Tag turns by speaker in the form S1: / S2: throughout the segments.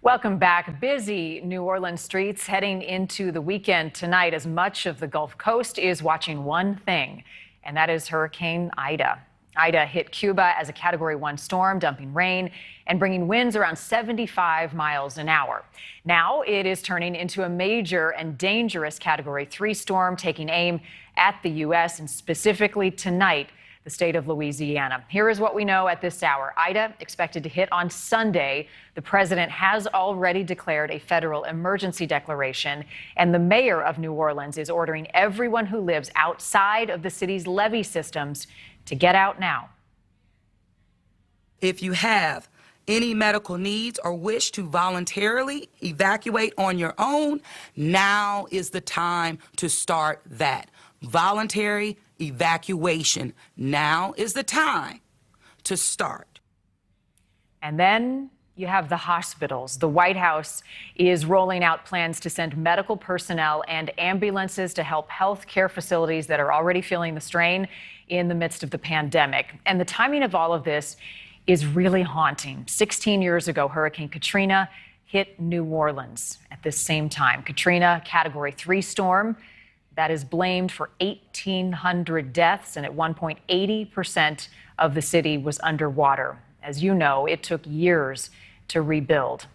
S1: Welcome back. Busy New Orleans streets heading into the weekend tonight as much of the Gulf Coast is watching one thing, and that is Hurricane Ida. Ida hit Cuba as a Category 1 storm, dumping rain and bringing winds around 75 miles an hour. Now it is turning into a major and dangerous Category 3 storm, taking aim at the U.S. and specifically tonight, the state of Louisiana. Here is what we know at this hour. Ida expected to hit on Sunday. The president has already declared a federal emergency declaration, and the mayor of New Orleans is ordering everyone who lives outside of the city's levee systems to get out now.
S2: If you have any medical needs or wish to voluntarily evacuate on your own, now is the time to start that. Voluntary evacuation. Now is the time to start.
S1: And then you have the hospitals. The White House is rolling out plans to send medical personnel and ambulances to help health care facilities that are already feeling the strain in the midst of the pandemic. And the timing of all of this is really haunting. 16 years ago, Hurricane Katrina hit New Orleans at this same time. Katrina, Category 3 storm that is blamed for 1,800 deaths, and at one point, 80% of the city was underwater. As you know, it took years to rebuild.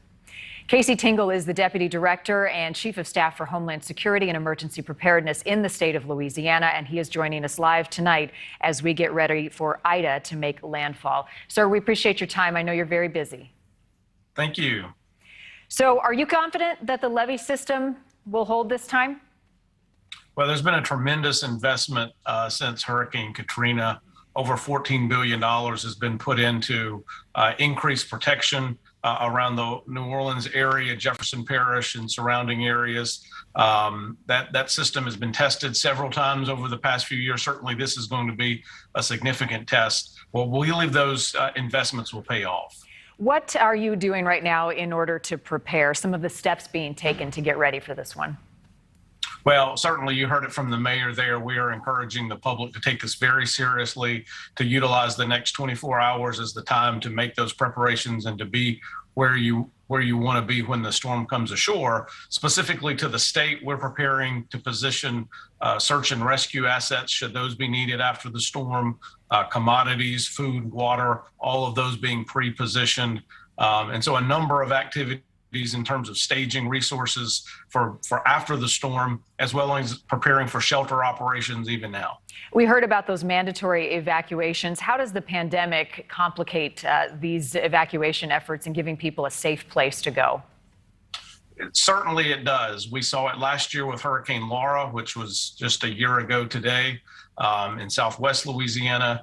S1: Casey Tingle is the Deputy Director and Chief of Staff for Homeland Security and Emergency Preparedness in the state of Louisiana, and he is joining us live tonight as we get ready for Ida to make landfall. Sir, we appreciate your time. I know you're very busy.
S3: Thank you.
S1: So are you confident that the levee system will hold this time?
S3: Well, there's been a tremendous investment since Hurricane Katrina. Over $14 billion has been put into increased protection around the New Orleans area, Jefferson Parish and surrounding areas. That system has been tested several times over the past few years. Certainly this is going to be a significant test. Well, we believe those investments will pay off.
S1: What are you doing right now in order to prepare, some of the steps being taken to get ready for this one?
S3: Well, certainly you heard it from the mayor there. We are encouraging the public to take this very seriously, to utilize the next 24 hours as the time to make those preparations and to be where you want to be when the storm comes ashore. Specifically to the state, we're preparing to position search and rescue assets should those be needed after the storm, commodities, food, water, all of those being pre-positioned. And so a number of activities in terms of staging resources for after the storm, as well as preparing for shelter operations even now.
S1: We heard about those mandatory evacuations. How does the pandemic complicate these evacuation efforts and giving people a safe place to go?
S3: Certainly it does. We saw it last year with Hurricane Laura, which was just a year ago today in southwest Louisiana.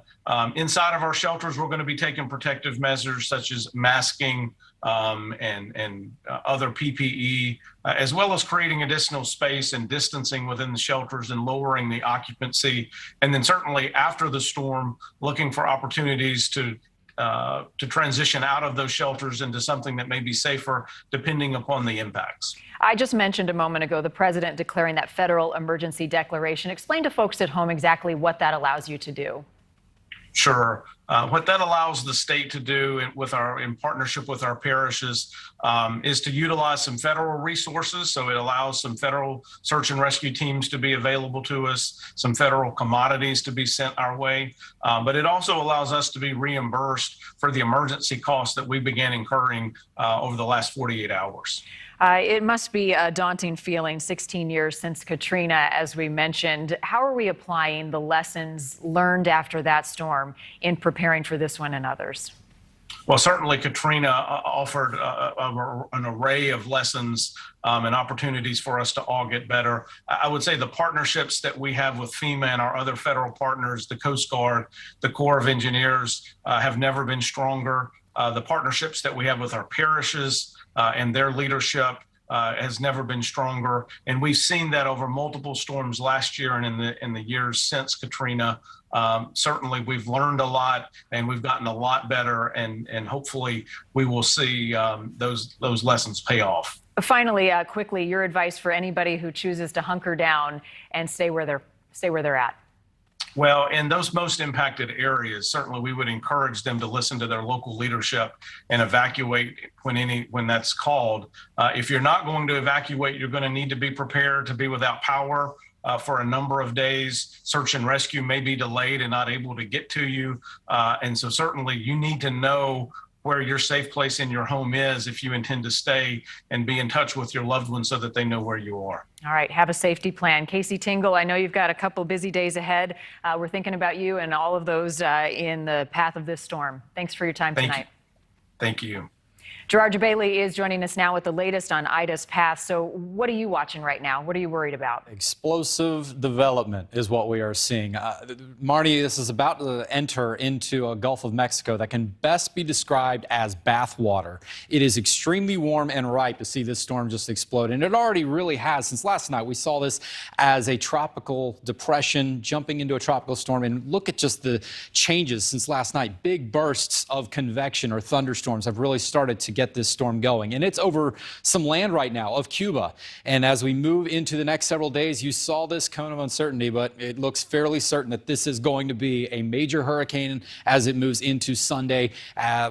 S3: Inside of our shelters, we're going to be taking protective measures such as masking and other PPE, as well as creating additional space and distancing within the shelters and lowering the occupancy. And then certainly after the storm, looking for opportunities to transition out of those shelters into something that may be safer depending upon the impacts.
S1: I just mentioned a moment ago the president declaring that federal emergency declaration. Explain to folks at home exactly what that allows you to do.
S3: Sure. What that allows the state to do in partnership with our parishes is to utilize some federal resources. So it allows some federal search and rescue teams to be available to us, some federal commodities to be sent our way. But it also allows us to be reimbursed for the emergency costs that we began incurring over the last 48 hours.
S1: It must be a daunting feeling, 16 years since Katrina, as we mentioned. How are we applying the lessons learned after that storm in preparing for this one and others?
S3: Well, certainly Katrina offered an array of lessons and opportunities for us to all get better. I would say the partnerships that we have with FEMA and our other federal partners, the Coast Guard, the Corps of Engineers, have never been stronger. The partnerships that we have with our parishes and their leadership has never been stronger. And we've seen that over multiple storms last year and in the years since Katrina. Certainly we've learned a lot and we've gotten a lot better, and hopefully we will see those lessons pay off.
S1: Finally, quickly, your advice for anybody who chooses to hunker down and stay where they're at.
S3: Well, in those most impacted areas, certainly we would encourage them to listen to their local leadership and evacuate when that's called. If you're not going to evacuate, you're going to need to be prepared to be without power for a number of days. Search and rescue may be delayed and not able to get to you. And so certainly you need to know where your safe place in your home is if you intend to stay, and be in touch with your loved ones so that they know where you are.
S1: All right, have a safety plan. Casey Tingle, I know you've got a couple busy days ahead. We're thinking about you and all of those in the path of this storm. Thanks for your time tonight.
S3: Thank you.
S1: Gerard Bailey is joining us now with the latest on Ida's path. So what are you watching right now? What are you worried about?
S4: Explosive development is what we are seeing. Marnie, this is about to enter into a Gulf of Mexico that can best be described as bathwater. It is extremely warm and ripe to see this storm just explode. And it already really has. Since last night, we saw this as a tropical depression jumping into a tropical storm. And look at just the changes since last night. Big bursts of convection or thunderstorms have really started to get this storm going. And it's over some land right now of Cuba. And as we move into the next several days, you saw this cone of uncertainty, but it looks fairly certain that this is going to be a major hurricane as it moves into Sunday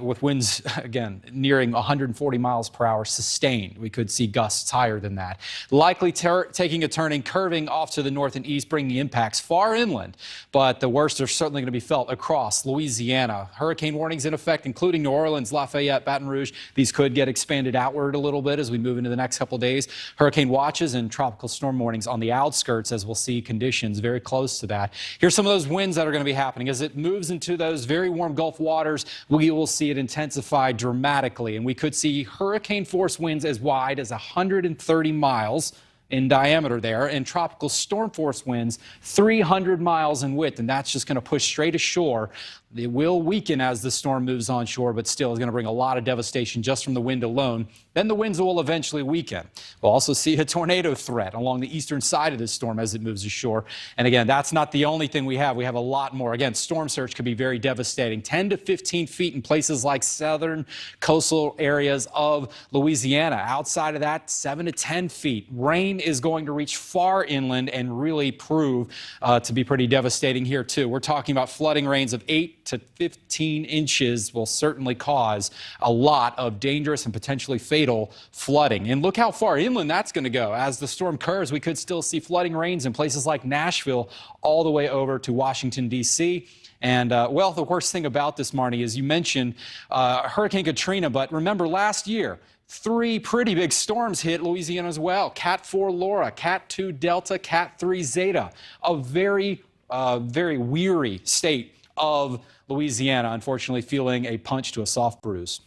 S4: with winds, again, nearing 140 miles per hour sustained. We could see gusts higher than that. Likely taking a turning, curving off to the north and east, bringing impacts far inland. But the worst are certainly going to be felt across Louisiana. Hurricane warnings in effect, including New Orleans, Lafayette, Baton Rouge. These could get expanded outward a little bit as we move into the next couple of days. Hurricane watches and tropical storm warnings on the outskirts, as we'll see conditions very close to that. Here's some of those winds that are going to be happening. As it moves into those very warm Gulf waters, we will see it intensify dramatically. And we could see hurricane force winds as wide as 130 miles in diameter there, and tropical storm force winds 300 miles in width, and that's just going to push straight ashore. It will weaken as the storm moves onshore, but still is going to bring a lot of devastation just from the wind alone. Then the winds will eventually weaken. We'll also see a tornado threat along the eastern side of this storm as it moves ashore. And again, that's not the only thing we have. We have a lot more. Again, storm surge could be very devastating. 10 to 15 feet in places like southern coastal areas of Louisiana. Outside of that, 7 to 10 feet. Rain is going to reach far inland and really prove to be pretty devastating here too. We're talking about flooding rains of 8 to 15 inches will certainly cause a lot of dangerous and potentially fatal flooding. And look how far inland that's going to go. As the storm curves, we could still see flooding rains in places like Nashville all the way over to Washington, D.C. And, well, the worst thing about this, Marnie, is you mentioned Hurricane Katrina, but remember last year, 3 pretty big storms hit Louisiana as well. Cat 4 Laura, Cat 2 Delta, Cat 3 Zeta. A very weary state of Louisiana, unfortunately feeling a punch to a soft bruise.